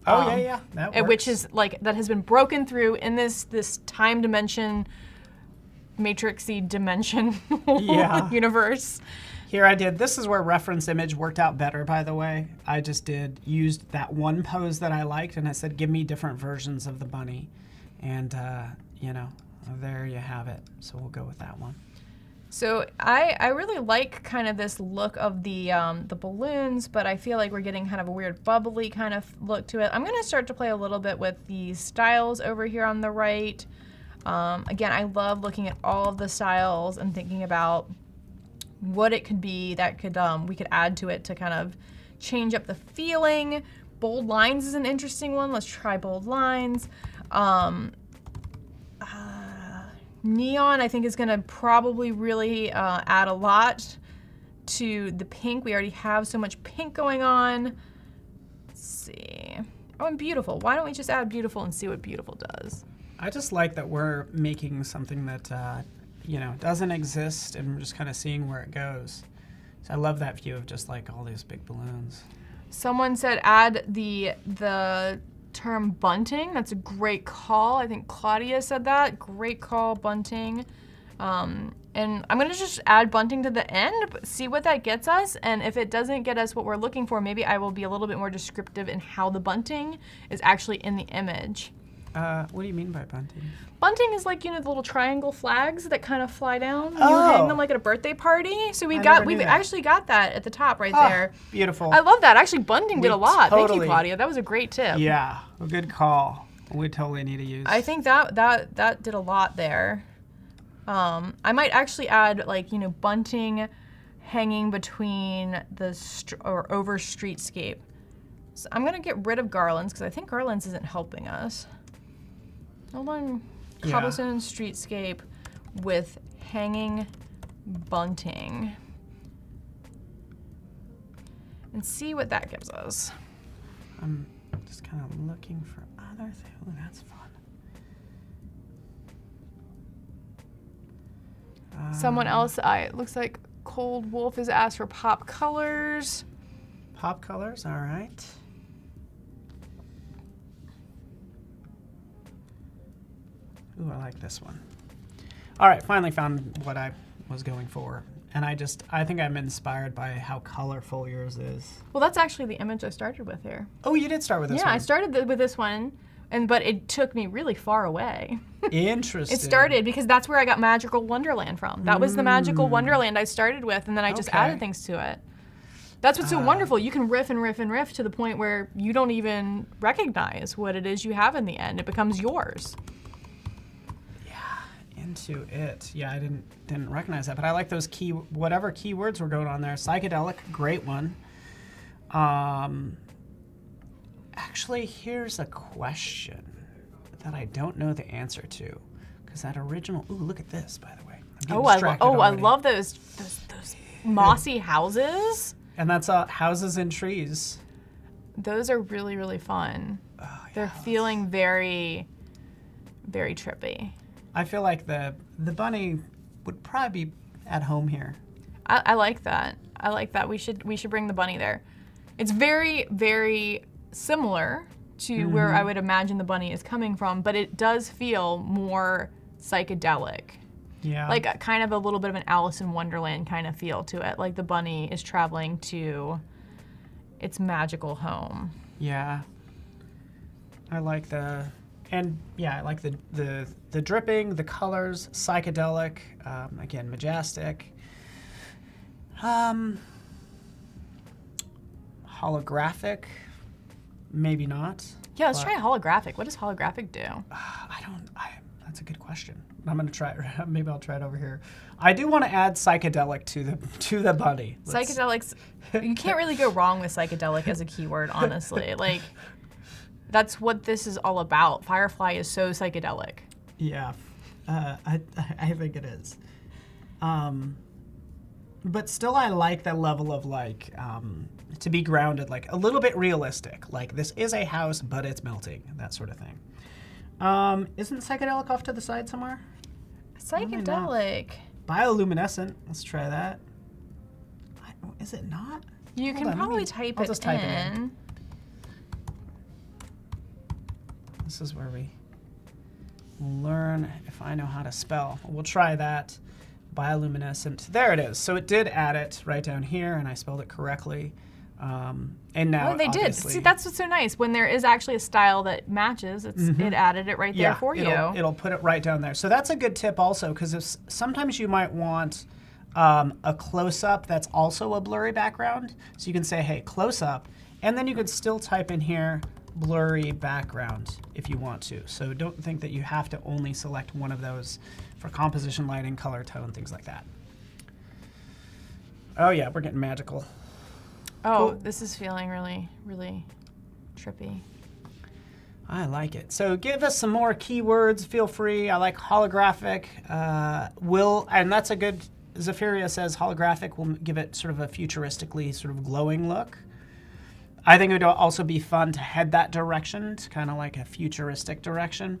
Oh yeah, that works. Which is like that has been broken through in this time dimension, matrixy dimension universe. Here I did. This is where reference image worked out better. By the way, I just used that one pose that I liked, and I said, give me different versions of the bunny, and you know, there you have it. So we'll go with that one. So I really like kind of this look of the balloons, but I feel like we're getting kind of a weird bubbly kind of look to it. I'm going to start to play a little bit with the styles over here on the right. Again, I love looking at all of the styles and thinking about what it could be that could we could add to it to kind of change up the feeling. Bold lines is an interesting one. Let's try bold lines. Neon, I think, is going to probably really add a lot to the pink. We already have so much pink going on. Let's see. Oh, and beautiful. Why don't we just add beautiful and see what beautiful does? I just like that we're making something that, you know, doesn't exist, and we're just kind of seeing where it goes. So I love that view of just like all these big balloons. Someone said add the term bunting. That's a great call. I think Claudia said that. Great call, bunting. And I'm gonna just add bunting to the end, see what that gets us, and if it doesn't get us what we're looking for, maybe I will be a little bit more descriptive in how the bunting is actually in the image. What do you mean by bunting? Bunting is like, you know, the little triangle flags that kind of fly down. You hang them like at a birthday party. So we've actually got that at the top right there. Beautiful. I love that. Actually, bunting did a lot. Thank you, Claudia. That was a great tip. Yeah, a good call. We totally need to use. I think that did a lot there. I might actually add, like, you know, bunting hanging between or over streetscape. So I'm gonna get rid of garlands because I think garlands isn't helping us. Hold on. Cobblestone streetscape with hanging bunting. And see what that gives us. I'm just kind of looking for other things. Oh, that's fun. Someone else, it looks like Cold Wolf has asked for pop colors. Pop colors, all right. Ooh, I like this one. All right, finally found what I was going for. And I think I'm inspired by how colorful yours is. Well, that's actually the image I started with here. Oh, you did start with this Yeah, one. I started with this one, but it took me really far away. Interesting. It started because that's where I got Magical Wonderland from. That was the Magical Wonderland I started with, and then I just added things to it. That's what's so wonderful. You can riff and riff and riff to the point where you don't even recognize what it is you have in the end. It becomes yours. Yeah, into it. Yeah, I didn't recognize that, but I like those whatever keywords were going on there. Psychedelic, great one. Actually, here's a question that I don't know the answer to, because that original. Ooh, look at this, by the way. I love those mossy houses. And that's houses and trees. Those are really, really fun. Oh, yeah. They're feeling very, very trippy. I feel like the bunny would probably be at home here. I like that. I like that. We should bring the bunny there. It's very, very similar to where I would imagine the bunny is coming from, but it does feel more psychedelic. Yeah. Like kind of a little bit of an Alice in Wonderland kind of feel to it. Like the bunny is traveling to its magical home. Yeah. I like the dripping, the colors, psychedelic, again, majestic. Holographic, maybe not. Yeah, let's try holographic. What does holographic do? That's a good question. I'm gonna try it. Maybe I'll try it over here. I do want to add psychedelic to the bunny. Psychedelics, you can't really go wrong with psychedelic as a keyword, honestly. Like, that's what this is all about. Firefly is so psychedelic. Yeah, I think it is. But still, I like that level of to be grounded, like a little bit realistic. Like this is a house, but it's melting, that sort of thing. Isn't psychedelic off to the side somewhere? Psychedelic. Bioluminescent. Let's try that. Is it not? You can probably type it in. This is where we learn if I know how to spell. We'll try that. Bioluminescent. There it is. So it did add it right down here, and I spelled it correctly. And now they did. See, that's what's so nice. When there is actually a style that matches, it added it right there for you. It'll put it right down there. So that's a good tip also, because sometimes you might want a close-up that's also a blurry background. So you can say, hey, close-up, and then you could still type in here blurry background if you want to. So don't think that you have to only select one of those for composition, lighting, color, tone, things like that. Oh yeah, we're getting magical. Oh, Cool. This is feeling really, really trippy. I like it. So give us some more keywords. Feel free. I like holographic. And that's a good, Zephyria says holographic will give it sort of a futuristically sort of glowing look. I think it would also be fun to head that direction, to kind of like a futuristic direction.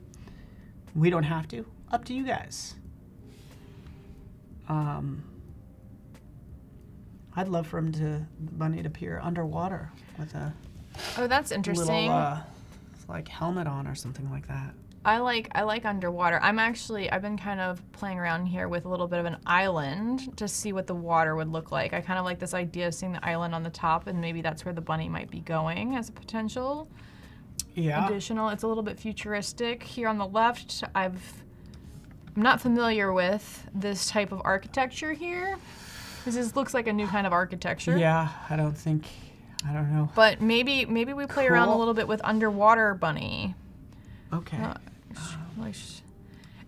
We don't have to. Up to you guys. I'd love for the bunny to appear underwater with a that's interesting. Little like helmet on or something like that. I like underwater. I've been kind of playing around here with a little bit of an island to see what the water would look like. I kind of like this idea of seeing the island on the top, and maybe that's where the bunny might be going as a potential additional. It's a little bit futuristic. Here on the left, I'm not familiar with this type of architecture here. This looks like a new kind of architecture. Yeah, I don't know. But maybe we play around a little bit with underwater bunny. Okay.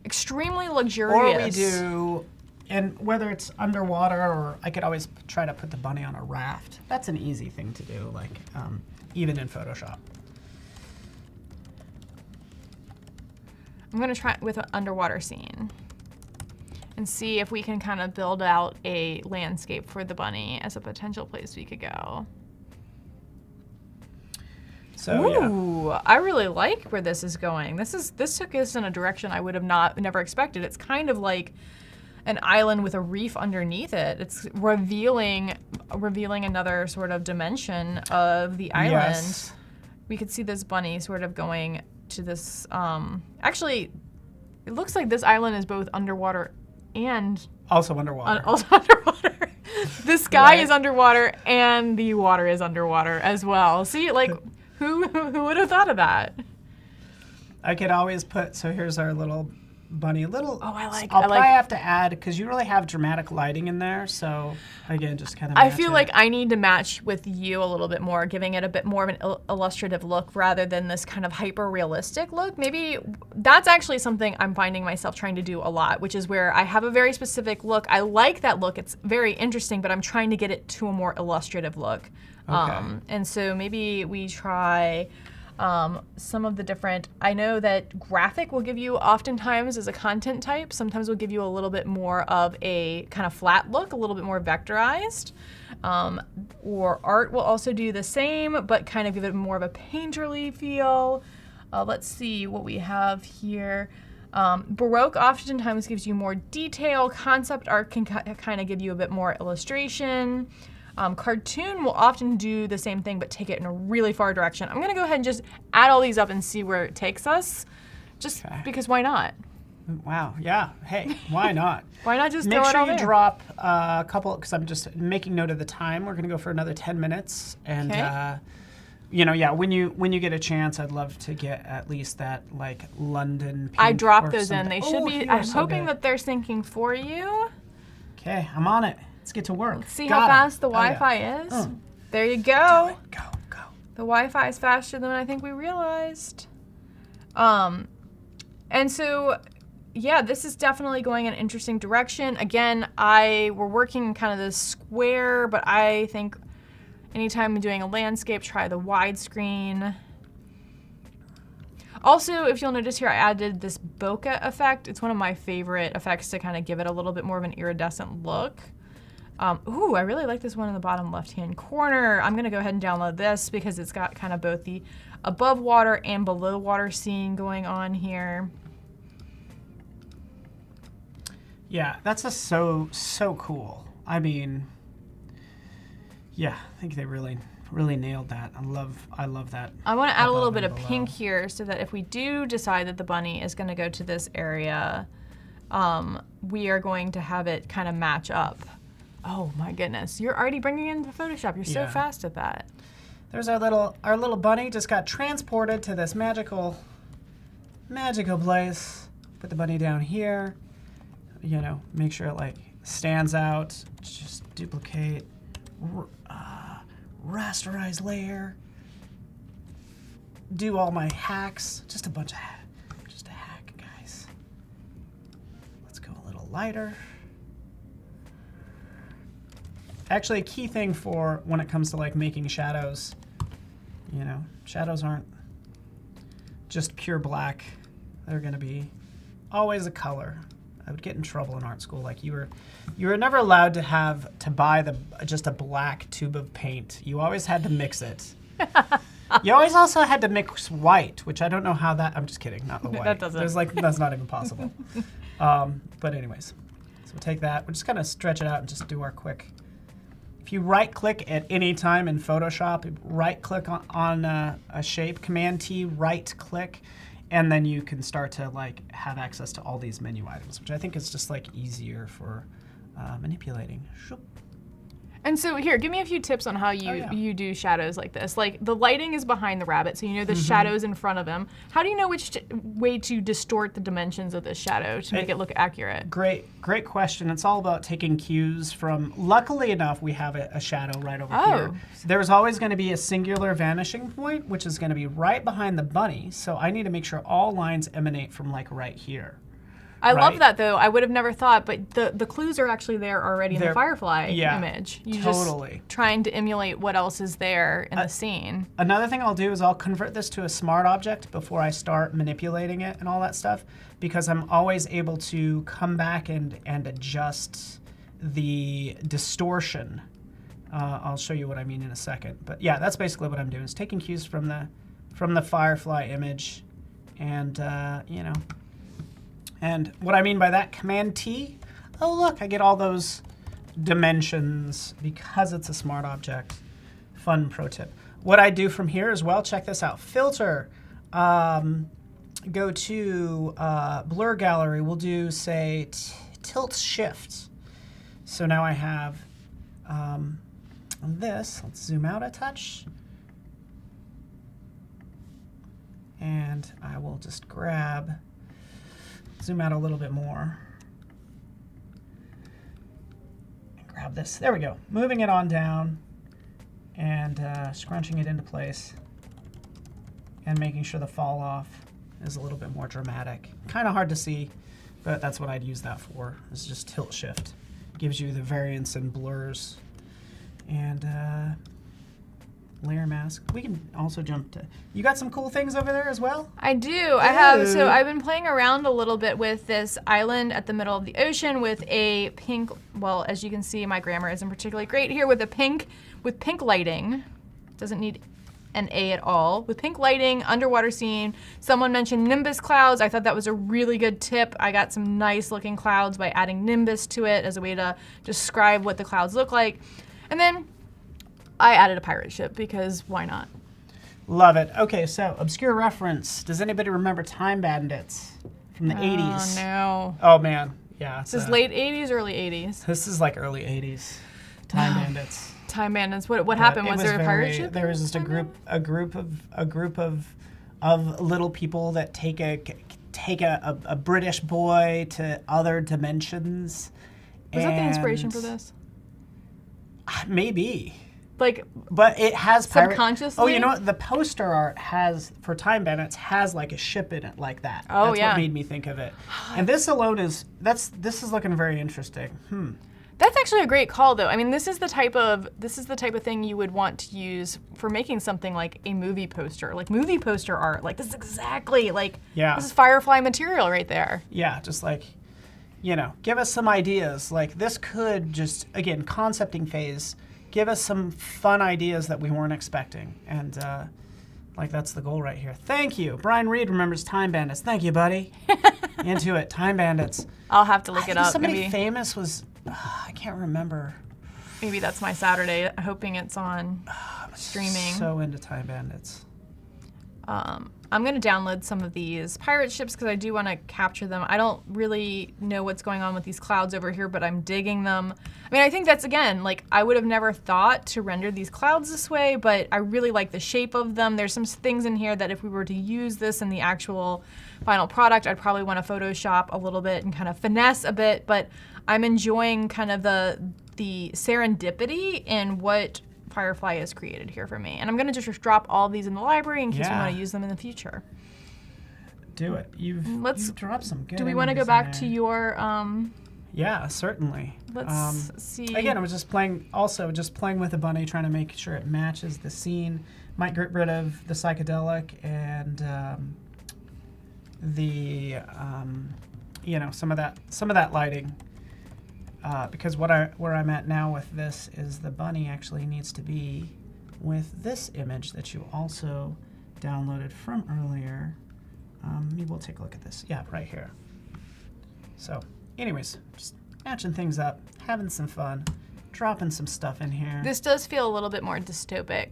Extremely luxurious. Or we do, and whether it's underwater or I could always try to put the bunny on a raft. That's an easy thing to do, like even in Photoshop. I'm going to try it with an underwater scene and see if we can kind of build out a landscape for the bunny as a potential place we could go. So, I really like where this is going. This took us in a direction I would have never expected. It's kind of like an island with a reef underneath it. It's revealing another sort of dimension of the island. Yes. We could see this bunny sort of going to this. Actually, it looks like this island is both underwater and Also underwater. also underwater. The sky Right. is underwater and the water is underwater as well. See, like, who would have thought of that? I could always put, so here's our little bunny. I'll I probably like- have to add, because you really have dramatic lighting in there, so again, just kind of I feel like I need to match with you a little bit more, giving it a bit more of an illustrative look rather than this kind of hyper realistic look. Maybe that's actually something I'm finding myself trying to do a lot, which is where I have a very specific look. I like that look. It's very interesting, but I'm trying to get it to a more illustrative look. Okay. And so maybe we try some of the different, I know that graphic will give you oftentimes as a content type, sometimes will give you a little bit more of a kind of flat look, a little bit more vectorized. Or art will also do the same, but kind of give it more of a painterly feel. Let's see what we have here. Baroque oftentimes gives you more detail. Concept art can kind of give you a bit more illustration. Cartoon will often do the same thing, but take it in a really far direction. I'm gonna go ahead and just add all these up and see where it takes us, just because why not? Wow, yeah, hey, why not? Why not just Make throw it sure all you there? drop a couple, because I'm just making note of the time. We're gonna go for another 10 minutes, and Okay. when you get a chance, I'd love to get at least that like London pink I dropped or those in. something. They should Oh, be. you are I'm so hoping good. that they're syncing for you. Okay, I'm on it. Let's get to work. See Got how 'em. fast the Oh, yeah. Wi-Fi is? Mm. There you go. Go. The Wi-Fi is faster than I think we realized. And so, yeah, this is definitely going in an interesting direction. Again, we're working in kind of this square, but I think anytime I'm doing a landscape, try the widescreen. Also, if you'll notice here, I added this bokeh effect. It's one of my favorite effects to kind of give it a little bit more of an iridescent look. Ooh, I really like this one in the bottom left-hand corner. I'm gonna go ahead and download this because it's got kind of both the above water and below water scene going on here. Yeah, that's just so cool. I mean, yeah, I think they really nailed that. I love that. I want to add a little above bit and of below. pink here so that if we do decide that the bunny is going to go to this area, we are going to have it kind of match up. Oh my goodness, you're already bringing it into Photoshop. You're so Yeah. fast at that. There's our little bunny just got transported to this magical place. Put the bunny down here. Make sure it like stands out. Just duplicate, rasterize layer. Do all my hacks. Just a hack, guys. Let's go a little lighter. Actually, a key thing for when it comes to like making shadows, shadows aren't just pure black. They're gonna be always a color. I would get in trouble in art school. Like you were never allowed to buy just a black tube of paint. You always had to mix it. You always also had to mix white, which I don't know how that. I'm just kidding, not the white. That doesn't. That's not even possible. But anyways, so we'll take that. We're just gonna stretch it out and just do our quick. If you right-click at any time in Photoshop, right-click on a shape, Command-T, right-click, and then you can start to like have access to all these menu items, which I think is just like easier for manipulating. Shoop. And so here, give me a few tips on how you do shadows like this. Like the lighting is behind the rabbit, so you know the shadow's in front of him. How do you know which way to distort the dimensions of this shadow to make it look accurate? Great question. It's all about taking cues from, luckily enough, we have a shadow right over here. There's always going to be a singular vanishing point, which is going to be right behind the bunny. So I need to make sure all lines emanate from like right here. I love right? that though. I would have never thought, but the clues are actually there already in the Firefly image. You totally. just trying to emulate what else is there in the scene. Another thing I'll do is I'll convert this to a smart object before I start manipulating it and all that stuff, because I'm always able to come back and adjust the distortion. I'll show you what I mean in a second. But yeah, that's basically what I'm doing, is taking cues from the Firefly image, and and what I mean by that, Command-T, oh look, I get all those dimensions because it's a smart object. Fun pro tip. What I do from here as well, check this out. Filter, go to Blur Gallery. We'll do, say, tilt shift. So now I have this. Let's zoom out a touch. And I will just zoom out a little bit more. And grab this. There we go. Moving it on down and scrunching it into place and making sure the fall off is a little bit more dramatic. Kind of hard to see, but that's what I'd use that for, is just tilt shift. Gives you the variance and blurs. And layer mask. We can also jump to, you got some cool things over there as well? I do. I have. So I've been playing around a little bit with this island at the middle of the ocean with a pink, well, as you can see, my grammar isn't particularly great here, with pink lighting. Doesn't need an A at all. With pink lighting, underwater scene. Someone mentioned Nimbus Clouds. I thought that was a really good tip. I got some nice looking clouds by adding Nimbus to it as a way to describe what the clouds look like. And then I added a pirate ship because why not? Love it. Okay, so obscure reference. Does anybody remember Time Bandits from the 80s? Oh, no. Oh, man. Yeah. This is late 80s, early 80s. This is like early 80s. Time Bandits. Time Bandits. What happened? Was there a pirate ship? There was just a group of little people that take a British boy to other dimensions. Was that the inspiration for this? Maybe. Like, but it has subconsciously. Oh, you know what? The poster art for Time Bandits has like a ship in it like that. Oh, That's yeah. what made me think of it. And this alone this is looking very interesting. That's actually a great call, though. I mean, this is the type of thing you would want to use for making something like a movie poster, like movie poster art. Like, this is exactly like, this is Firefly material right there. Yeah, just like, give us some ideas. Like, this could just, again, concepting phase, give us some fun ideas that we weren't expecting. And like, that's the goal right here. Thank you. Brian Reed remembers Time Bandits. Thank you, buddy. Into it. Time Bandits. I'll have to look it up. Somebody famous was, I can't remember. Maybe that's my Saturday, hoping it's on streaming. So into Time Bandits. I'm going to download some of these pirate ships because I do want to capture them. I don't really know what's going on with these clouds over here, but I'm digging them. I mean, I think that's, again, like, I would have never thought to render these clouds this way, but I really like the shape of them. There's some things in here that if we were to use this in the actual final product, I'd probably want to Photoshop a little bit and kind of finesse a bit, but I'm enjoying kind of the serendipity in what Firefly has created here for me. And I'm going to just drop all these in the library in case we want to use them in the future. Do it. You've dropped some good. Do we want to go back to your... Yeah, certainly. Let's see. Again, I was just playing with the bunny, trying to make sure it matches the scene. Might get rid of the psychedelic and some of that lighting. Because where I'm at now with this is the bunny actually needs to be with this image that you also downloaded from earlier. Maybe we'll take a look at this. Yeah, right here. So, anyways, just matching things up, having some fun, dropping some stuff in here. This does feel a little bit more dystopic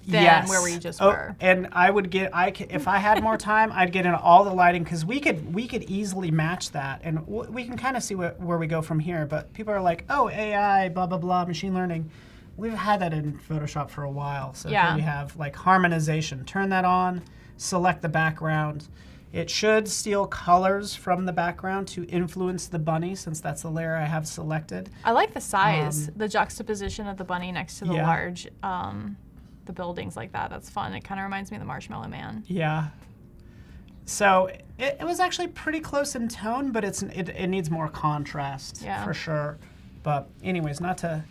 than where we just were. And if I had more time, I'd get into all the lighting because we could easily match that, and we can kind of see where we go from here. But people are like, oh, AI, blah blah blah, machine learning. We've had that in Photoshop for a while. So here we have like harmonization. Turn that on. Select the background. It should steal colors from the background to influence the bunny, since that's the layer I have selected. I like the size, the juxtaposition of the bunny next to the large, the buildings like that. That's fun. It kind of reminds me of the Marshmallow Man. Yeah. So it was actually pretty close in tone, but it needs more contrast for sure. But anyways, not to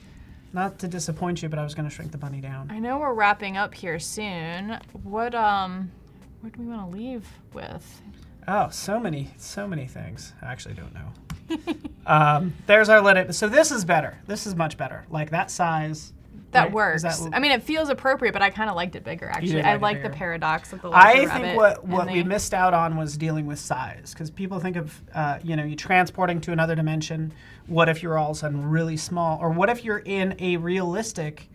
disappoint you, but I was going to shrink the bunny down. I know we're wrapping up here soon. What do we want to leave with? Oh, so many things. I actually don't know. There's our lid. So this is better. This is much better. Like that size. That works. I mean, it feels appropriate, but I kind of liked it bigger, actually. I like the paradox of the I think what we missed out on was dealing with size, because people think of, you transporting to another dimension. What if you're all of a sudden really small? Or what if you're in a realistic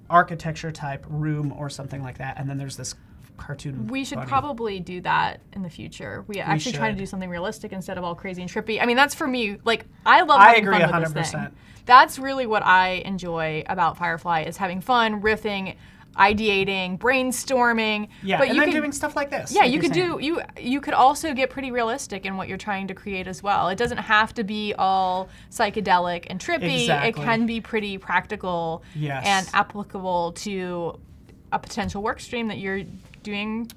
architecture type room or something like that, and then there's this cartoon. We should funny. probably do that in the future. We actually try to should. do something realistic instead of all crazy and trippy. I mean, that's for me. Like, I love I having agree fun with this 100%. thing. That's really what I enjoy about Firefly is having fun, riffing, ideating, brainstorming. Yeah, but and you then could, doing stuff like this. Yeah, like you you're could saying. you could also get pretty realistic in what you're trying to create as well. It doesn't have to be all psychedelic and trippy. Exactly. It can be pretty practical Yes. and applicable to a potential work stream that you're doing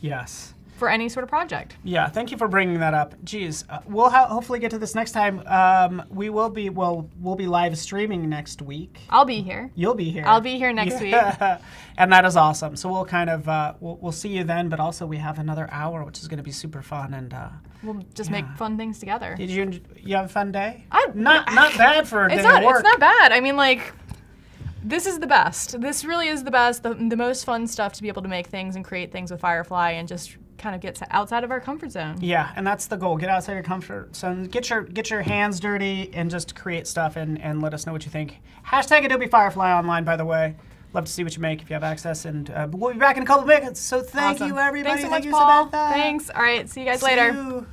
Yes. for any sort of project. Yeah, thank you for bringing that up. Geez, we'll hopefully get to this next time. We'll be live streaming next week. I'll be here. You'll be here. I'll be here next week. And that is awesome. So we'll kind of we'll see you then. But also we have another hour, which is going to be super fun. And We'll just make fun things together. did you have a fun day? I- not bad for a day It's of not. work. It's not bad. I mean, like, this is the best. This really is the best. The most fun stuff to be able to make things and create things with Firefly and just kind of get outside of our comfort zone. Yeah, and that's the goal. Get outside your comfort zone. Get your hands dirty and just create stuff and let us know what you think. Hashtag Adobe Firefly online, by the way. Love to see what you make if you have access. And we'll be back in a couple minutes. So thank Awesome. you, everybody. Thanks so much, Thank you, Paul. Samantha. Thanks. All right. See you guys See later. you.